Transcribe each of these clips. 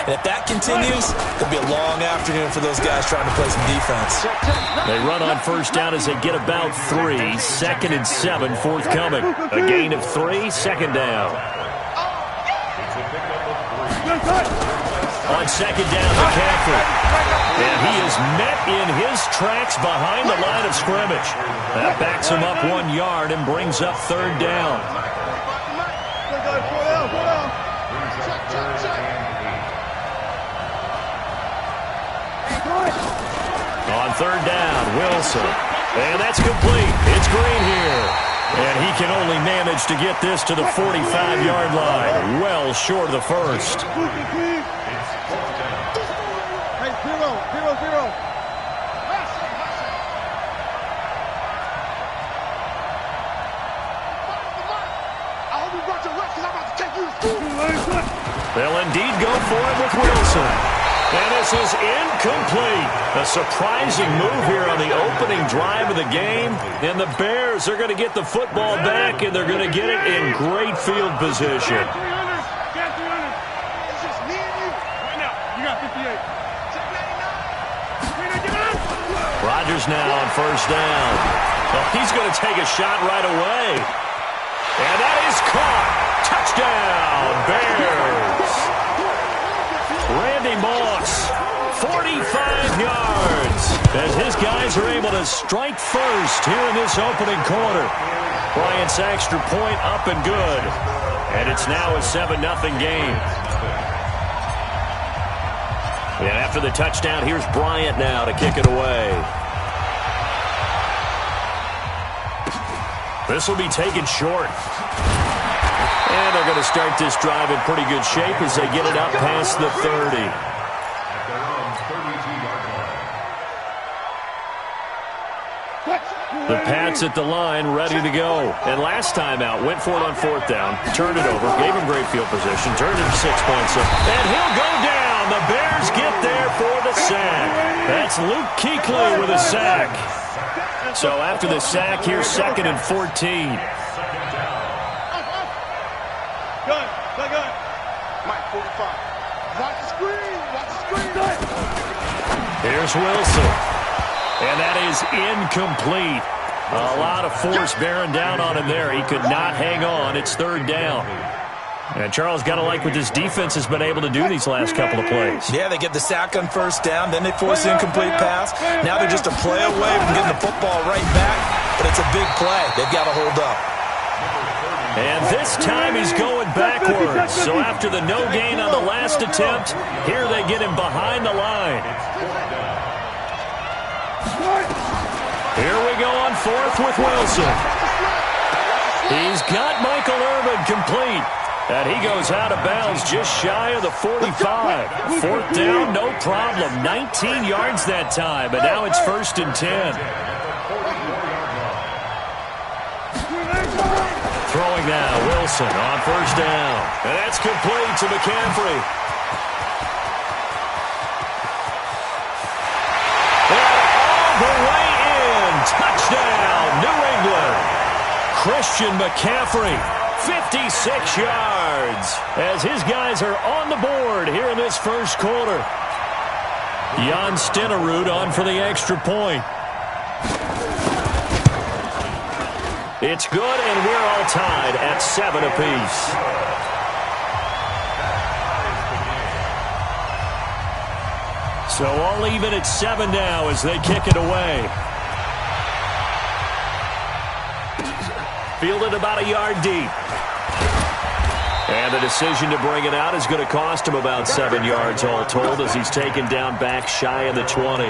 And if that continues, it'll be a long afternoon for those guys trying to play some defense. They run on first down as they get about 3. 2nd and 7 forthcoming. A gain of 3, 2nd down. On 2nd down, McCaffrey. And he is met in his tracks behind the line of scrimmage. That backs him up 1 yard and brings up 3rd down. On 3rd down, Wilson. And that's complete. It's Green here. And he can only manage to get this to the 45-yard line. Well short of the first. Hey, 0-0-0. They'll indeed go for it with Wilson. And this is incomplete. A surprising move here on the opening drive of the game. And the Bears are going to get the football back, and they're going to get it in great field position. Rodgers now on first down. Well, he's going to take a shot right away. And that is caught. Touchdown, Bears. Randy Moss, 45 yards, as his guys are able to strike first here in this opening quarter. Bryant's extra point up and good. And it's now a 7-0 game. And after the touchdown, here's Bryant now to kick it away. This will be taken short. And they're going to start this drive in pretty good shape as they get it up past the 30. The Pats at the line, ready to go. And last time out, went for it on 4th down, turned it over, gave him great field position, turned it 6 points up, and he'll go down. The Bears get there for the sack. That's Luke Kuechly with a sack. So after the sack, here's 2nd and 14. Here's Wilson. And that is incomplete. A lot of force bearing down on him there. He could not hang on. It's 3rd down. And Charles, got to like what this defense has been able to do these last couple of plays. Yeah, they get the sack on first down, then they force the incomplete pass. Now they're just a play away from getting the football right back, but it's a big play. They've got to hold up. And this time he's going backwards. So after the no gain on the last attempt, here they get him behind the line. Here we go on 4th with Wilson. He's got Michael Irvin complete. And he goes out of bounds just shy of the 45. 4th down, no problem. 19 yards that time, and now it's 1st and 10. Throwing now, Wilson on first down. And that's complete to McCaffrey. And all the way in. Touchdown, New England. Christian McCaffrey, 56 yards, as his guys are on the board here in this first quarter. Jan Stenerud on for the extra point. It's good, and we're all tied at 7 apiece. So all even at 7 now as they kick it away. Fielded about a yard deep. And the decision to bring it out is going to cost him about 7 yards all told as he's taken down back shy of the 20.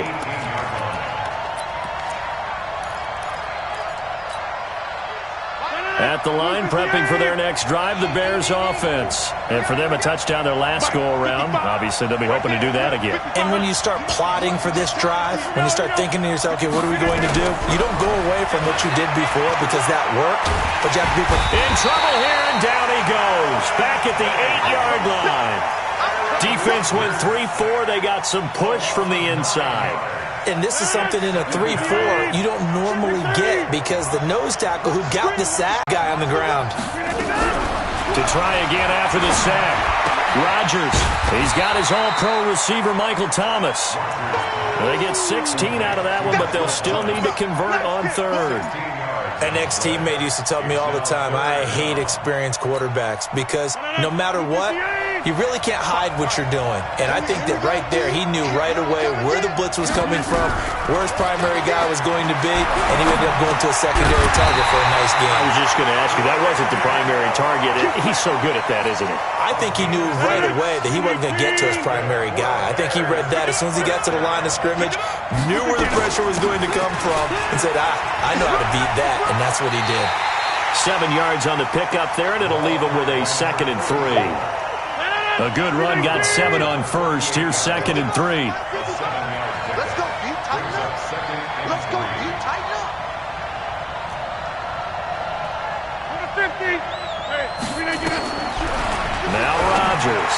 At the line, prepping for their next drive, the Bears offense. And for them, a touchdown their last go-around. Obviously, they'll be hoping to do that again. And when you start plotting for this drive, when you start thinking to yourself, okay, what are we going to do? You don't go away from what you did before because that worked, but you have to be in trouble here, and down he goes. Back at the 8-yard line. Defense went 3-4. They got some push from the inside. And this is something in a 3-4 you don't normally get because the nose tackle who got the sack guy on the ground. To try again after the sack. Rodgers, he's got his all-pro receiver, Michael Thomas. They get 16 out of that one, but they'll still need to convert on third. An ex-teammate used to tell me all the time, I hate experienced quarterbacks because no matter what, you really can't hide what you're doing. And I think that right there, he knew right away where the blitz was coming from, where his primary guy was going to be, and he ended up going to a secondary target for a nice game. I was just going to ask you, that wasn't the primary target. He's so good at that, isn't he? I think he knew right away that he wasn't going to get to his primary guy. I think he read that as soon as he got to the line of scrimmage, knew where the pressure was going to come from, and said, I know how to beat that, and that's what he did. 7 yards on the pickup there, and it'll leave him with a 2nd and 3. A good run got 7 on first. Here's 2nd and 3. Let's go, you tighten up. Let's go, you tighten up. 50. Now Rodgers.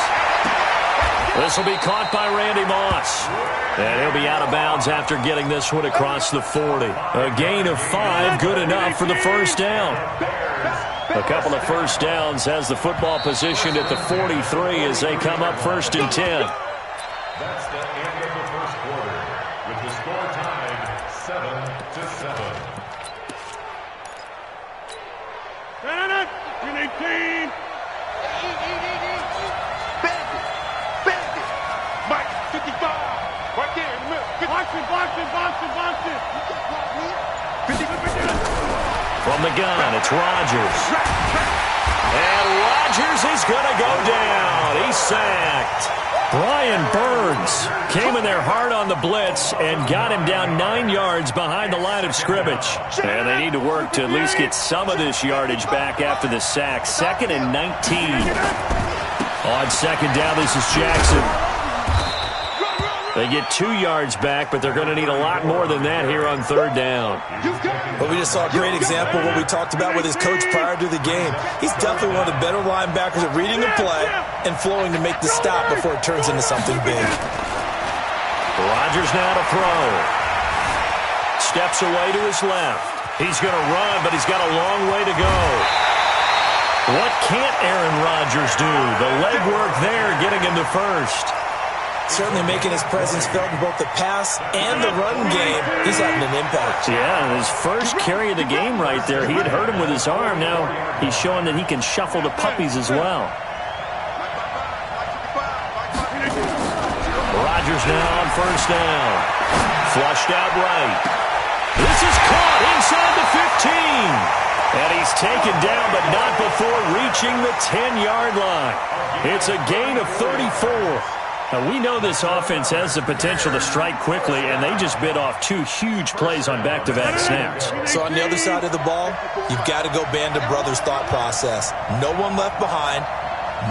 This will be caught by Randy Moss. And he'll be out of bounds after getting this one across the 40. A gain of 5, good enough for the first down. A couple of first downs has the football positioned at the 43 as they come up 1st and 10. That's the end of the first quarter with the score tied 7-7. Mike, 55. Right there in the middle. Box it. 50. From the gun, it's Rodgers. And Rodgers is going to go down. He's sacked. Brian Burns came in there hard on the blitz and got him down 9 yards behind the line of scrimmage. And they need to work to at least get some of this yardage back after the sack. 2nd and 19. On 2nd down, this is Jackson. They get 2 yards back, but they're going to need a lot more than that here on 3rd down. But we just saw a great example of what we talked about with his coach prior to the game. He's definitely one of the better linebackers at reading a play and flowing to make the stop before it turns into something big. Rodgers now to throw. Steps away to his left. He's going to run, but he's got a long way to go. What can't Aaron Rodgers do? The legwork there getting him to first. Certainly making his presence felt in both the pass and the run game. He's having an impact. Yeah, his first carry of the game right there. He had hurt him with his arm. Now he's showing that he can shuffle the puppies as well. Rodgers now on 1st down. Flushed out right. This is caught inside the 15. And he's taken down, but not before reaching the 10-yard line. It's a gain of 34. Now, we know this offense has the potential to strike quickly, and they just bit off 2 huge plays on back-to-back snaps. So on the other side of the ball, you've got to go band of brothers thought process. No one left behind,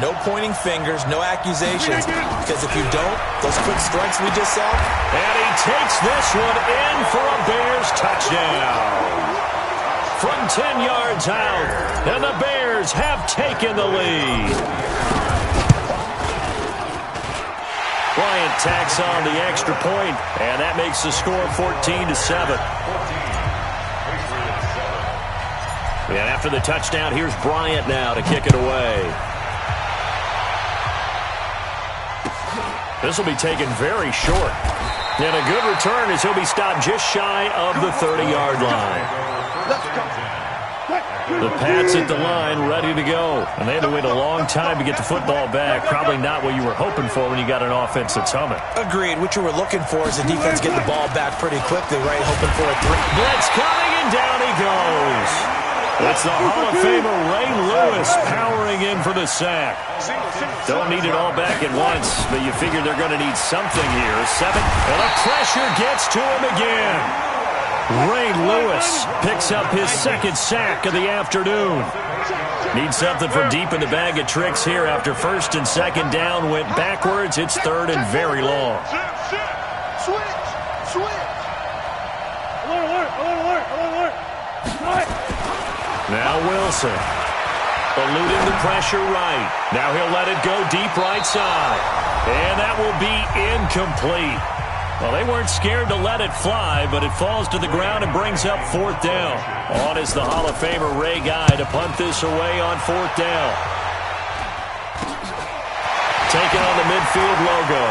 no pointing fingers, no accusations, because if you don't, those quick strikes we just saw. And he takes this one in for a Bears touchdown. From 10 yards out, and the Bears have taken the lead. Bryant tacks on the extra point, and that makes the score 14-7. And after the touchdown, here's Bryant now to kick it away. This will be taken very short. And a good return as he'll be stopped just shy of the 30-yard line. The Pats at the line, ready to go. And they had to wait a long time to get the football back. Probably not what you were hoping for when you got an offense that's humming. Agreed. What you were looking for is the defense getting the ball back pretty quickly, right? Hoping for a 3. Blitz coming, and down he goes. It's the Hall of Famer Ray Lewis powering in for the sack. Don't need it all back at once, but you figure they're going to need something here. 7, and the pressure gets to him again. Ray Lewis picks up his 2nd sack of the afternoon. Need something from deep in the bag of tricks here after 1st and 2nd down went backwards. It's 3rd and very long. Switch. Now Wilson. Eluding the pressure right. Now he'll let it go deep right side. And that will be incomplete. Well, they weren't scared to let it fly, but it falls to the ground and brings up 4th down. On is the Hall of Famer Ray Guy to punt this away on 4th down. taking on the midfield logo.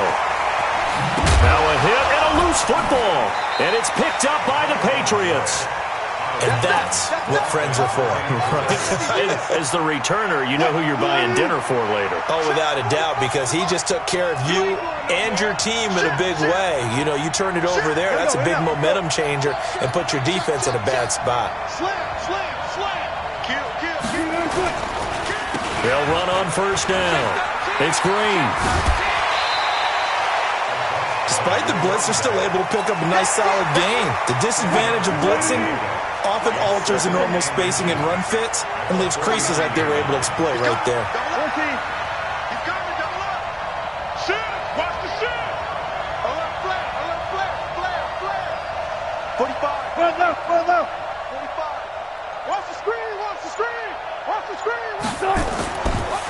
Now a hit and a loose football. And it's picked up by the Patriots. And that's what friends are for. As the returner, you know who you're buying dinner for later. Oh, without a doubt, because he just took care of you and your team in a big way. You know, you turned it over there. That's a big momentum changer and put your defense in a bad spot. They'll run on first down. It's Green. Despite the blitz, they're still able to pick up a nice, solid gain. The disadvantage of blitzing often alters the normal spacing and run fits and leaves creases like they were able to exploit right there. 45. Well left. 45. Watch the screen.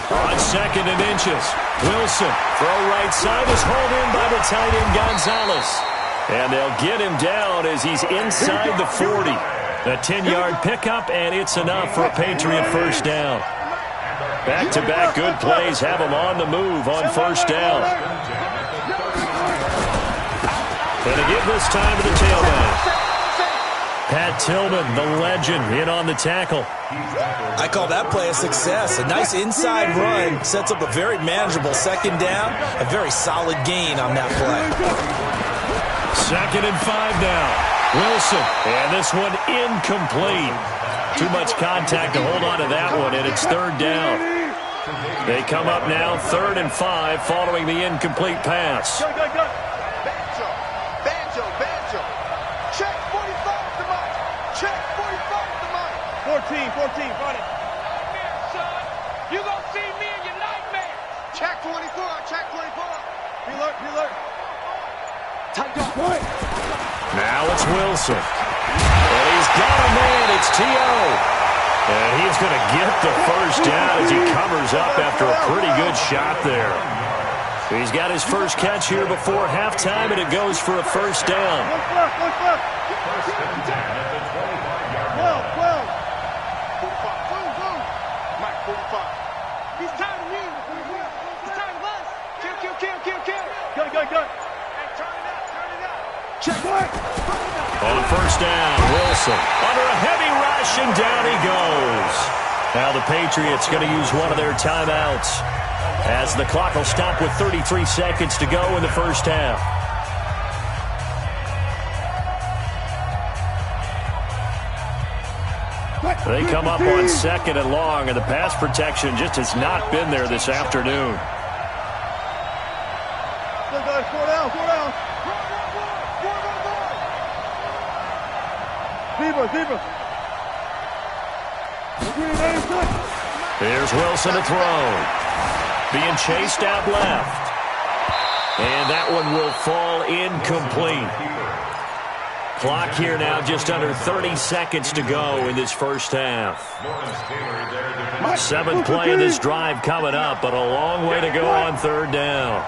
On second and inches. Wilson, throw right side, is hauled in by the tight end Gonzalez. And they'll get him down as he's inside the 40. A 10-yard pickup, and it's enough for a Patriot first down. Back-to-back good plays have him on the move on first down. And to give this time to the tailback. Pat Tillman, the legend, in on the tackle. I call that play a success. A nice inside run sets up a very manageable second down. A very solid gain on that play. 2nd and 5 now. Wilson, and this one incomplete. Too much contact to hold on to that one, and it's 3rd down. They come up now 3rd and 5 following the incomplete pass. Banjo. Check 45 to Mike. Check 45 to Mike. 14, run it. Son, you gonna see me in your nightmare. Check 24. He alert. Tight dog. Now it's Wilson. And he's got a man. It's T.O. And he's going to get the first down as he covers up after a pretty good shot there. He's got his first catch here before halftime, and it goes for a first down. First and 10 at the 25-yard line. 45. Mike, 45. He's tired of me. He's tired of us. Kill. Go. Hey, turn it up. Check one. On first down, Wilson under a heavy rush, and down he goes. Now the Patriots going to use one of their timeouts as the clock will stop with 33 seconds to go in the first half. They come up on 2nd and long, and the pass protection just has not been there this afternoon. Four down. Zebra. Here's Wilson to throw. Being chased out left. And that one will fall incomplete. Clock here now just under 30 seconds to go in this first half. 7th play of this drive coming up, but a long way to go on 3rd down.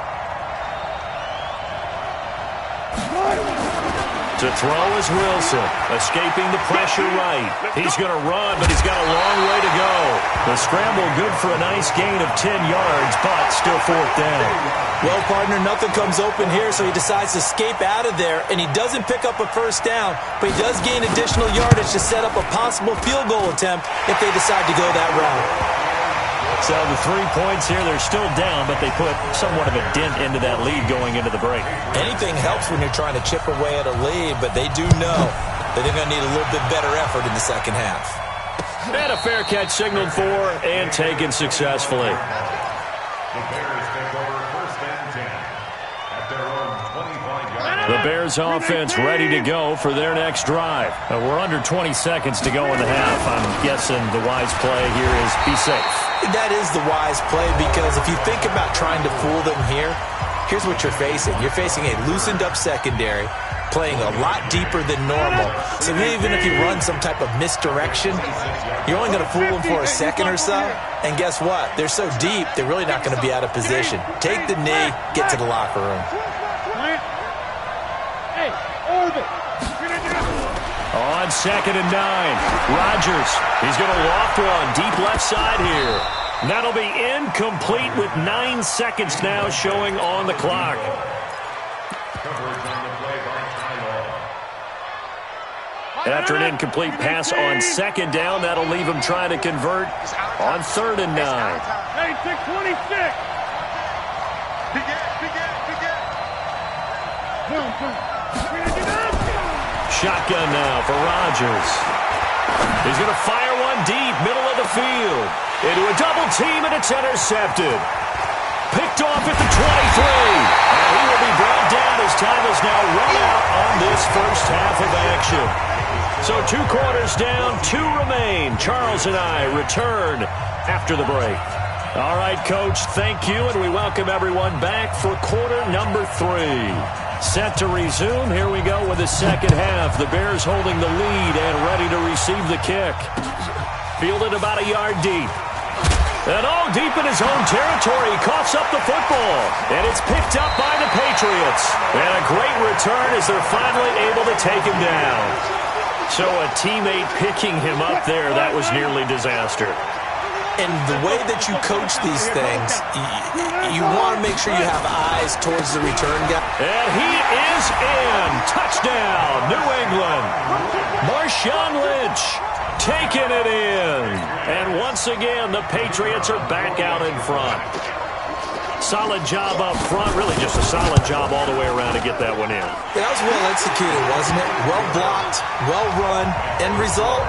To throw is Wilson, escaping the pressure right. He's going to run, but he's got a long way to go. The scramble good for a nice gain of 10 yards, but still 4th down. Well, partner, nothing comes open here, so he decides to escape out of there, and he doesn't pick up a first down, but he does gain additional yardage to set up a possible field goal attempt if they decide to go that route. So the 3 points here, they're still down, but they put somewhat of a dent into that lead going into the break. Anything helps when you're trying to chip away at a lead, but they do know that they're going to need a little bit better effort in the second half. And a fair catch signaled for and taken successfully. The Bears take over 1st and 10 at their own 25-yard line. The Bears offense ready to go for their next drive. We're under 20 seconds to go in the half. I'm guessing the wise play here is be safe. That is the wise play, because if you think about trying to fool them here, here's what you're facing. You're facing a loosened up secondary, playing a lot deeper than normal. So even if you run some type of misdirection, you're only going to fool them for a second or so. And guess what? They're so deep, they're really not going to be out of position. Take the knee, get to the locker room. On 2nd and 9, Rodgers. He's going to loft one deep left side here. That'll be incomplete with 9 seconds now showing on the clock. Coverage on the play by Tyler. After an incomplete pass on second down, that'll leave him trying to convert on 3rd and 9. Hey, 626. Shotgun now for Rodgers. He's going to fire one deep, middle of the field. Into a double team, and it's intercepted. Picked off at the 23. And he will be brought down as time is now run out on this first half of action. So 2 quarters down, 2 remain. Charles and I return after the break. All right, Coach, thank you, and we welcome everyone back for quarter number 3. Set to resume. Here we go with the second half. The Bears holding the lead and ready to receive the kick. Fielded about a yard deep. And all deep in his own territory. He coughs up the football. And it's picked up by the Patriots. And a great return as they're finally able to take him down. So a teammate picking him up there, that was nearly disaster. And the way that you coach these things, you want to make sure you have eyes towards the return guy. And he is in. Touchdown, New England. Marshawn Lynch taking it in. And once again, the Patriots are back out in front. Solid job up front. Really just a solid job all the way around to get that one in. That was well executed, wasn't it? Well blocked, well run. End result,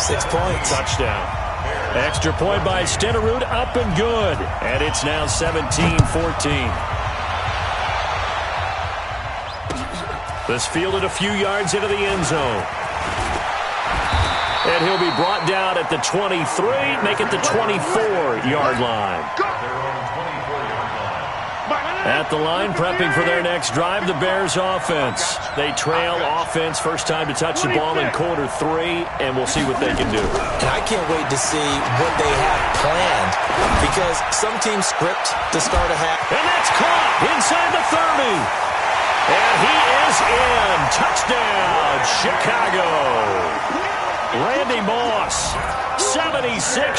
6 points. Touchdown. Extra point by Stenerud, up and good. And it's now 17-14. This fielded a few yards into the end zone. And he'll be brought down at the 23, make it the 24-yard line. At the line, prepping for their next drive, the Bears offense. They trail offense, first time to touch the ball in quarter 3, and we'll see what they can do. And I can't wait to see what they have planned, because some teams script to start a half. And that's caught inside the 30. And he is in. Touchdown, Chicago. Randy Moss, 76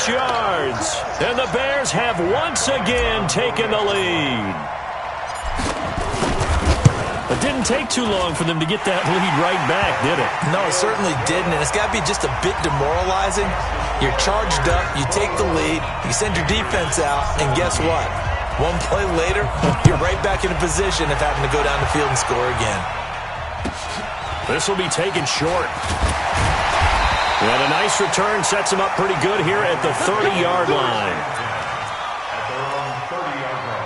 yards. And the Bears have once again taken the lead. It didn't take too long for them to get that lead right back, did it? No, it certainly didn't, and it's got to be just a bit demoralizing. You're charged up, you take the lead, you send your defense out, and guess what? One play later, you're right back in a position of having to go down the field and score again. This will be taken short. And a nice return sets him up pretty good here at the 30-yard line. At their own 30-yard line.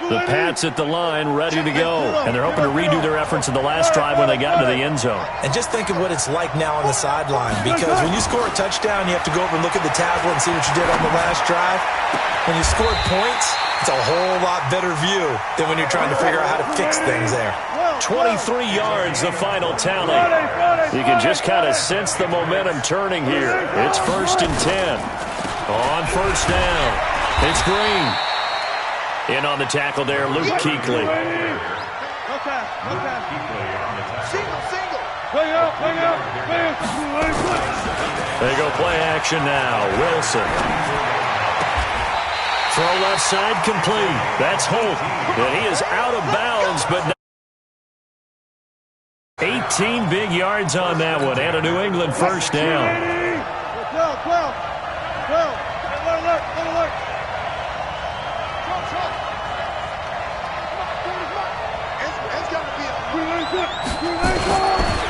The Pats at the line, ready to go. And they're hoping to redo their efforts in the last drive when they got into the end zone. And just think of what it's like now on the sideline, because when you score a touchdown, you have to go over and look at the tablet and see what you did on the last drive. When you scored points, it's a whole lot better view than when you're trying to figure out how to fix things there. 23 yards, the final tally. You can just kind of sense the momentum turning here. It's 1st and 10. On first down, it's Green. In on the tackle there, Luke Kuechly. They go play action now. Wilson. Throw left side complete. That's Holt. And he is out of bounds, but not 18 big yards on that one. And a New England first down. 12.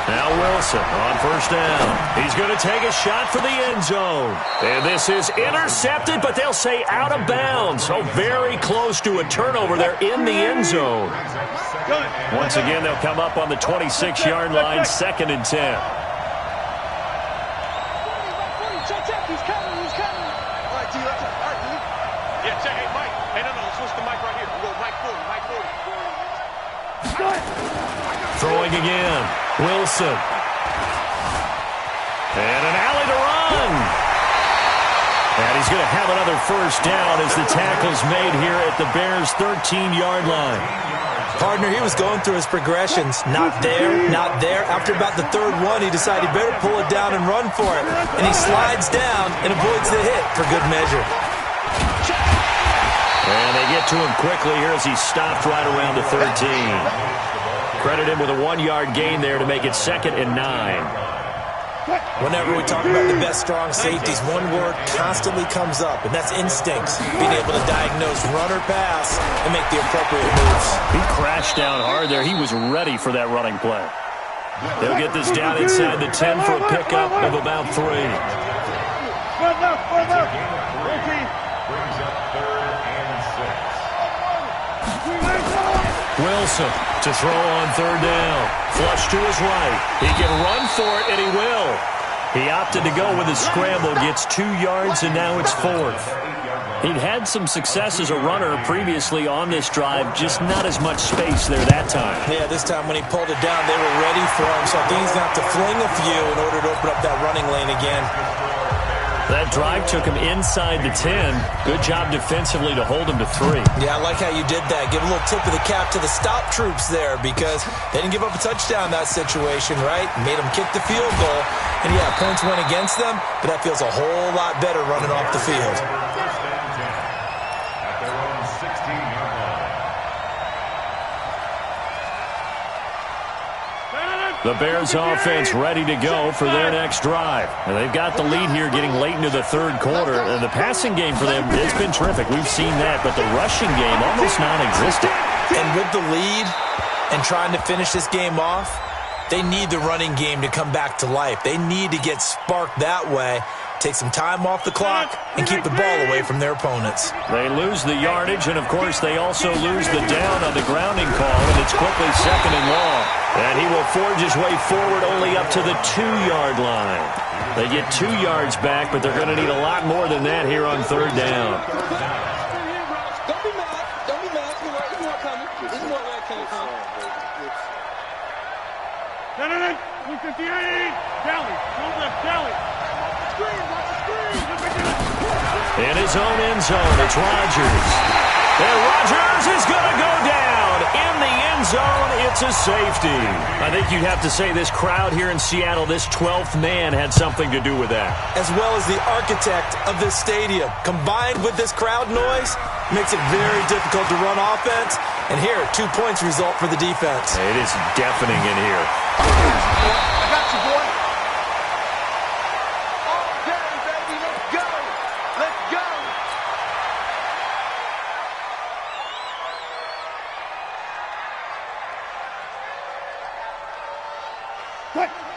Now Wilson on first down. He's going to take a shot for the end zone. And this is intercepted, but they'll say out of bounds. So very close to a turnover there in the end zone. Once again, they'll come up on the 26-yard line, 2nd and 10. He's coming. All right, T. Yeah, check. Hey, Mike. Hey, no, switch the mic right here. We go Mike 40. Throwing again. Wilson. And an alley to run. And he's going to have another first down as the tackle's made here at the Bears' 13-yard line. Partner, he was going through his progressions. Not there, not there. After about the third one, he decided he better pull it down and run for it. And he slides down and avoids the hit for good measure. And they get to him quickly here as he stopped right around the 13. Credit him with a 1-yard gain there to make it 2nd and 9. Whenever we talk about the best strong safeties, one word constantly comes up, and that's instincts. Being able to diagnose run or pass and make the appropriate moves. He crashed down hard there. He was ready for that running play. They'll get this down inside the 10 for a pickup of about 3. Brings up 3rd and 6. Wilson to throw on 3rd down. Flush to his right. He can run for it, and he will. He opted to go with his scramble, gets 2 yards, and now it's 4th. He'd had some success as a runner previously on this drive, just not as much space there that time. Yeah, this time when he pulled it down, they were ready for him, so I think he's going to have to fling a few in order to open up that running lane again. That drive took him inside the 10. Good job defensively to hold him to 3. Yeah, I like how you did that. Give a little tip of the cap to the stop troops there because they didn't give up a touchdown in that situation, right? Made them kick the field goal. And, yeah, points went against them, but that feels a whole lot better running off the field. At their own 16-yard line. The Bears offense ready to go for their next drive. And they've got the lead here getting late into the 3rd quarter. And the passing game for them has been terrific. We've seen that, but the rushing game almost non-existent. And with the lead and trying to finish this game off, they need the running game to come back to life. They need to get sparked that way, take some time off the clock, and keep the ball away from their opponents. They lose the yardage, and, of course, they also lose the down on the grounding call, and it's quickly 2nd and long. And he will forge his way forward only up to the 2-yard line. They get 2 yards back, but they're going to need a lot more than that here on 3rd down. Don't be mad. Don't be mad. It's more coming. It's more where it came from. 258. Dally. Move left. Dally. In his own end zone, it's Rodgers. And Rodgers is going to go down. In the end zone, it's a safety. I think you'd have to say this crowd here in Seattle, this 12th man had something to do with that. As well as the architect of this stadium. Combined with this crowd noise, makes it very difficult to run offense. And here, 2 points result for the defense. It is deafening in here. I got you, boy. All day, baby. Let's go. Let's go.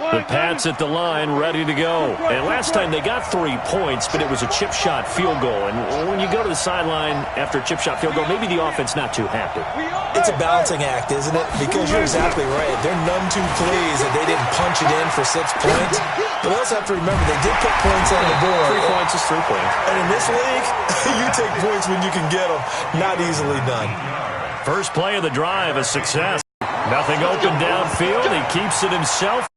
The Pats at the line, ready to go. And last time they got 3 points, but it was a chip shot field goal. And when you go to the sideline after a chip shot field goal, maybe the offense not too happy. It's a balancing act, isn't it? Because you're exactly right. They're none too pleased that they didn't punch it in for 6 points. But we also have to remember they did put points on the board. 3 points is 3 points. And in this league, you take points when you can get them. Not easily done. First play of the drive, a success. Nothing open downfield. He keeps it himself.